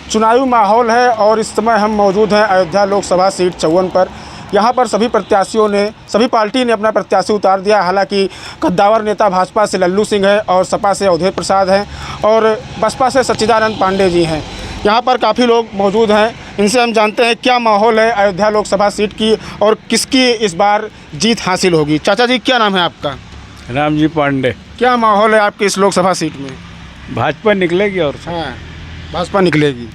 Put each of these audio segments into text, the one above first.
चुनावी माहौल है और इस समय हम मौजूद हैं अयोध्या लोकसभा सीट 54 पर। यहाँ पर सभी प्रत्याशियों ने, सभी पार्टी ने अपना प्रत्याशी उतार दिया। हालांकि कद्दावर नेता भाजपा से लल्लू सिंह है और सपा से अवधेश प्रसाद हैं और बसपा से सच्चिदानंद पांडे जी हैं। यहाँ पर काफ़ी लोग मौजूद हैं, इनसे हम जानते हैं क्या माहौल है अयोध्या लोकसभा सीट की और किसकी इस बार जीत हासिल होगी। चाचा जी, क्या नाम है आपका? रामजी पांडे। क्या माहौल है आपकी इस लोकसभा सीट में? भाजपा निकलेगी और हाँ, भाजपा निकलेगी।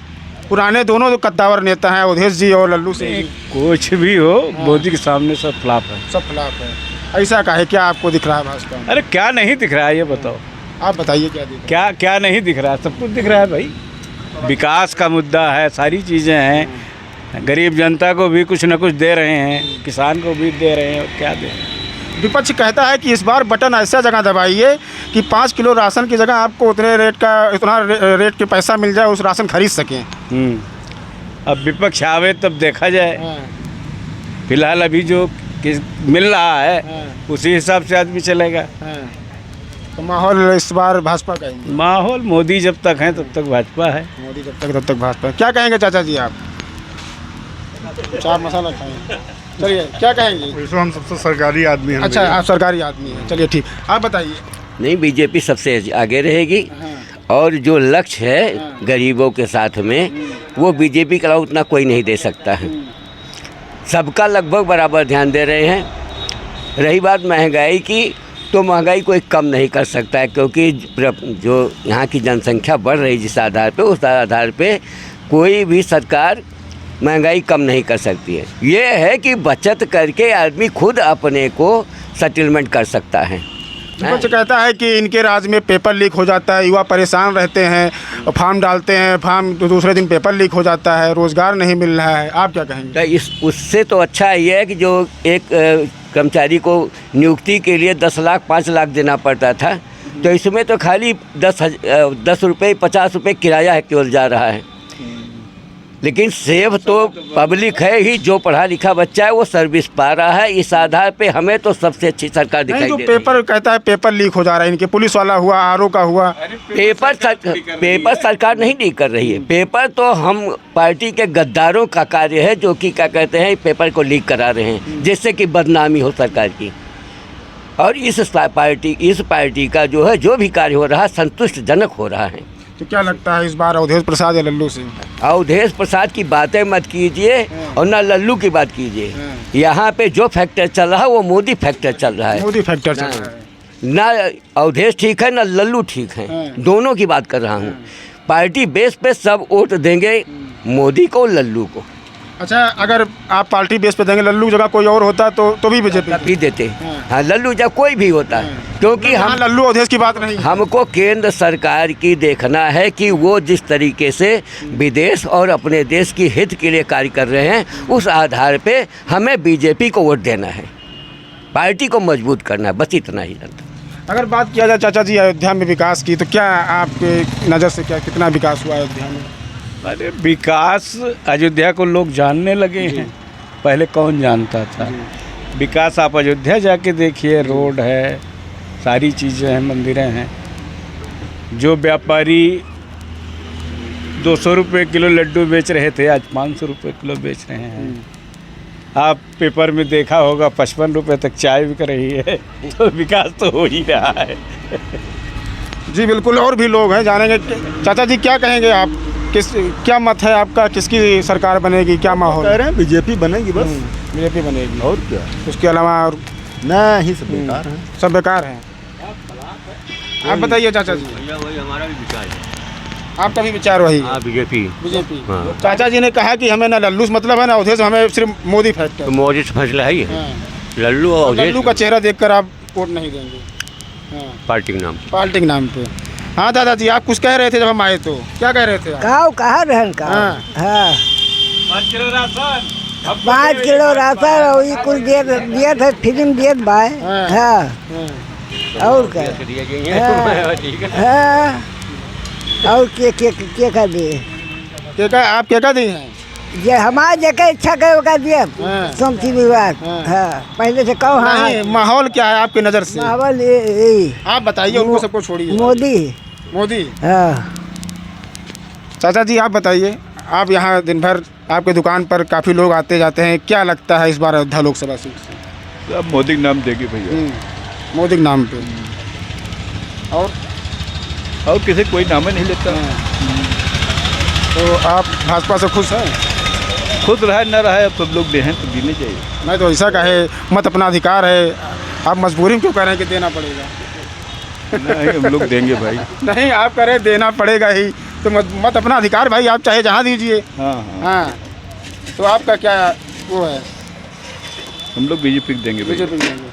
पुराने दोनों जो कद्दावर नेता हैं अवधेश जी और लल्लू सिंह जी, कुछ भी हो, मोदी के सामने सब फ्लॉप है। सब खिलाफ है। ऐसा का है, क्या आपको दिख रहा है भाजपा में? अरे क्या नहीं दिख रहा है ये बताओ। आप बताइए क्या दिख रहा क्या क्या नहीं दिख रहा है? सब कुछ दिख रहा है भाई। विकास का मुद्दा है, सारी चीज़ें हैं। गरीब जनता को भी कुछ न कुछ दे रहे हैं, किसान को भी दे रहे हैं, और क्या दे रहे हैं। विपक्ष कहता है कि इस बार बटन ऐसा जगह दबाइए कि 5 किलो राशन की जगह आपको उतने रेट का, इतना रेट के पैसा मिल जाए, उस राशन खरीद सकें। अब विपक्ष आवे तब देखा जाए। फिलहाल अभी जो मिल रहा है उसी हिसाब से आदमी चलेगा। तो माहौल इस बार भाजपा का ही। माहौल मोदी जब तक है तब तक भाजपा है। मोदी जब तक तब तक भाजपा। क्या कहेंगे चाचा जी आप? चाट मसाला खाएंगे, चलिए क्या कहेंगे? वैसे हम सबसे सरकारी आदमी हैं। अच्छा, आप सरकारी आदमी हैं, चलिए ठीक। आप बताइए। नहीं, बीजेपी सबसे आगे रहेगी और जो लक्ष्य है गरीबों के साथ में, वो बीजेपी के अलावा उतना कोई नहीं दे सकता है। सबका लगभग बराबर ध्यान दे रहे हैं। रही बात महंगाई की, तो महंगाई कोई कम नहीं कर सकता है, क्योंकि जो यहाँ की जनसंख्या बढ़ रही जिस आधार पे, उस आधार पे कोई भी सरकार महंगाई कम नहीं कर सकती है। ये है कि बचत करके आदमी खुद अपने को सेटलमेंट कर सकता है। विपक्ष कहता है कि इनके राज्य में पेपर लीक हो जाता है, युवा परेशान रहते हैं, फॉर्म डालते हैं, फॉर्म दूसरे दिन पेपर लीक हो जाता है, रोज़गार नहीं मिल रहा है। आप क्या कहेंगे? तो उससे तो अच्छा ये है कि जो एक कर्मचारी को नियुक्ति के लिए 10 लाख 5 लाख देना पड़ता था, तो इसमें तो खाली 10 रुपये 50 रुपये किराया है केवल जा रहा है। लेकिन सेव तो पब्लिक है ही, जो पढ़ा लिखा बच्चा है वो सर्विस पा रहा है। इस आधार पे हमें तो सबसे अच्छी सरकार दिखाई जो दे रही है। पेपर कहता है पेपर लीक हो जा रहा है, इनके पुलिस वाला हुआ, आरओ का हुआ। पेपर सरकार नहीं लीक कर रही है। पेपर तो हम पार्टी के गद्दारों का कार्य है, जो कि क्या कहते हैं, पेपर को लीक करा रहे हैं जिससे कि बदनामी हो सरकार की। और इस पार्टी का जो है, जो भी कार्य हो रहा है, संतुष्टजनक हो रहा है। तो क्या लगता है इस बार अवधेश प्रसाद या लल्लू सिंह? अवधेश प्रसाद की बातें मत कीजिए और ना लल्लू की बात कीजिए। यहाँ पे जो फैक्टर चल रहा है वो मोदी फैक्टर चल रहा है। मोदी फैक्टर चल रहा है। ना अवधेश ठीक है ना लल्लू ठीक है, दोनों की बात कर रहा हूँ। पार्टी बेस पे सब वोट देंगे मोदी को, लल्लू को। अच्छा, अगर आप पार्टी बेस पे देंगे, लल्लू जगह कोई और होता तो भी बीजेपी भी देते। हाँ, लल्लू जब कोई भी होता है, क्योंकि हम लल्लू अवधेश की बात नहीं। हमको केंद्र सरकार की देखना है कि वो जिस तरीके से विदेश और अपने देश की हित के लिए कार्य कर रहे हैं, उस आधार पे हमें बीजेपी को वोट देना है, पार्टी को मजबूत करना है, बस इतना ही जानता। अगर बात किया जाए चाचा जी अयोध्या में विकास की, तो क्या आपके नज़र से क्या कितना विकास हुआ अयोध्या में? अरे विकास अयोध्या को लोग जानने लगे हैं, पहले कौन जानता था। विकास आप अयोध्या जाके देखिए, रोड है, सारी चीज़ें हैं, मंदिरें हैं। जो व्यापारी 200 रुपये किलो लड्डू बेच रहे थे, आज 500 रुपये किलो बेच रहे हैं। आप पेपर में देखा होगा 55 रुपये तक चाय बिक रही है। तो विकास तो हो ही रहा है। जी बिल्कुल, और भी लोग हैं, जानेंगे। चाचा जी क्या कहेंगे आप? क्या मत है आपका, किसकी सरकार बनेगी, क्या माहौल? कह रहे हैं बीजेपी बनेगी, बस बीजेपी बनेगी। और क्या? उसके अलावा और नहीं, सब बेकार है। सब बेकार हैं। आप बताइए चाचा जी। वही हमारा भी विचार है। आपका भी विचार वही? हाँ, बीजेपी। चाचा जी ने कहा कि हमें ना लल्लू से मतलब है ना अवधेश, हमें सिर्फ मोदी फैक्टर। तो मोदी से फैसला है ही है। लल्लू और लल्लू का चेहरा देखकर आप वोट नहीं देंगे? पार्टी के नाम। पार्टी के नाम पे। हाँ दादाजी, आप कुछ कह रहे थे जब हम आए, तो क्या कह रहे थे आप? कहा रहन का? हाँ, 5 किलो राशन 5 किलो राशन और ये कुछ दिया था, फिल्म दिया भाई। हाँ, और क्या? हाँ, और के का दिए? आप क्या दिए हैं? ये हमारा जगह इच्छा करे का दिया सोमती विभाग। हाँ, पहले से कहो। हाँ, माहौल क्या है आपकी नज़र से? माहौल आप बताइए, उनको सबको छोड़िए। मोदी। मोदी। हाँ। चाचा जी आप बताइए, आप यहाँ दिन भर आपके दुकान पर काफ़ी लोग आते जाते हैं, क्या लगता है इस बार अयोध्या लोकसभा सीट से? अब मोदी का नाम देंगे भैया। मोदी के नाम पे। और किसी कोई नाम ही नहीं लेता। तो आप भाजपा से खुश हैं? खुद रहा न रहा, अब सब लोग दे हैं तो देने चाहिए। नहीं तो ऐसा कहे मत अपना अधिकार है, आप मजबूरी में क्यों कह रहे हैं कि देना पड़ेगा? नहीं, हम लोग देंगे भाई। नहीं आप कह रहे देना पड़ेगा ही, तो मत अपना अधिकार भाई, आप चाहे जहाँ दीजिए। हाँ। हाँ, तो आपका क्या वो है? हम लोग बीजेपी को देंगे भैया। बीजेपी देंगे।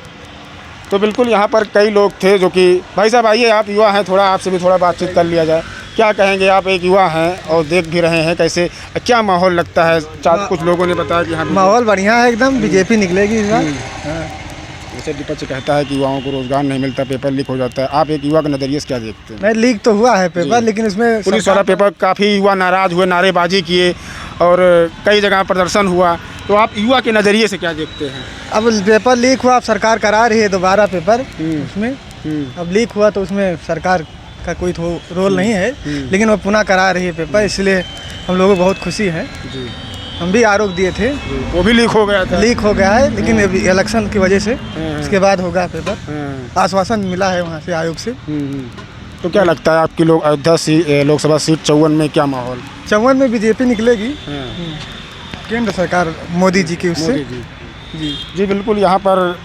तो बिल्कुल यहाँ पर कई लोग थे जो कि भाई साहब आइए, आप युवा हैं, थोड़ा आपसे भी थोड़ा बातचीत कर लिया जाए। क्या कहेंगे, आप एक युवा हैं और देख भी रहे हैं कैसे क्या माहौल लगता है? कुछ लोगों ने बताया कि हाँ माहौल बढ़िया है एकदम, बीजेपी निकलेगी इस बार। जैसे विपक्ष कहता है कि युवाओं को रोजगार नहीं मिलता, पेपर लीक हो जाता है, आप एक युवा के नज़रिए से क्या देखते हैं? नहीं, लीक तो हुआ है पेपर, लेकिन उसमें पुलिस वाला पेपर काफ़ी युवा नाराज़ हुए, नारेबाजी किए और कई जगह प्रदर्शन हुआ, तो आप युवा के नज़रिए से क्या देखते हैं? अब पेपर लीक हुआ, अब सरकार करा रही है दोबारा पेपर उसमें। अब लीक हुआ तो उसमें सरकार का कोई रोल नहीं है, लेकिन वो पुनः करा रही है पेपर, इसलिए हम लोगों को बहुत खुशी है। हम भी आरोप दिए थे, वो भी लीक हो गया था। लीक हो गया है, लेकिन इलेक्शन की वजह से उसके बाद होगा पेपर। आश्वासन मिला है वहाँ से आयोग से। तो क्या लगता है आपकी लोग अयोध्या लोकसभा सीट 54 में क्या माहौल? 54 में बीजेपी निकलेगी, केंद्र सरकार मोदी जी की उससे। जी बिल्कुल, यहाँ पर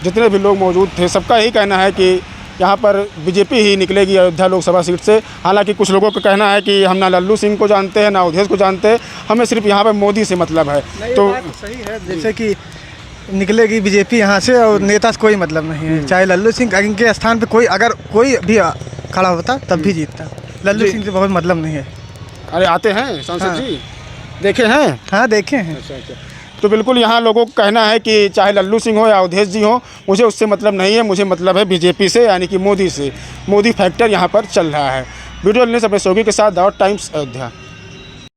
जितने भी लोग मौजूद थे सबका यही कहना है कि यहाँ पर बीजेपी ही निकलेगी अयोध्या लोकसभा सीट से। हालांकि कुछ लोगों का कहना है कि हम ना लल्लू सिंह को जानते हैं ना अवधेश को जानते हैं, हमें सिर्फ यहाँ पर मोदी से मतलब है। तो सही है, जैसे कि निकलेगी बीजेपी यहाँ से और नेता से कोई मतलब नहीं है। चाहे लल्लू सिंह के स्थान पे अगर कोई भी खड़ा होता तब भी जीतता। लल्लू सिंह से बहुत मतलब नहीं है। अरे आते हैं सांसद जी, देखे हैं? हाँ देखे हैं। अच्छा। तो बिल्कुल यहाँ लोगों का कहना है कि चाहे लल्लू सिंह हो या अवधेश जी हो, मुझे उससे मतलब नहीं है, मुझे मतलब है बीजेपी से, यानी कि मोदी से। मोदी फैक्टर यहाँ पर चल रहा है। वीडियो लेने से अपने सहयोगी के साथ दाऊद टाइम्स अयोध्या।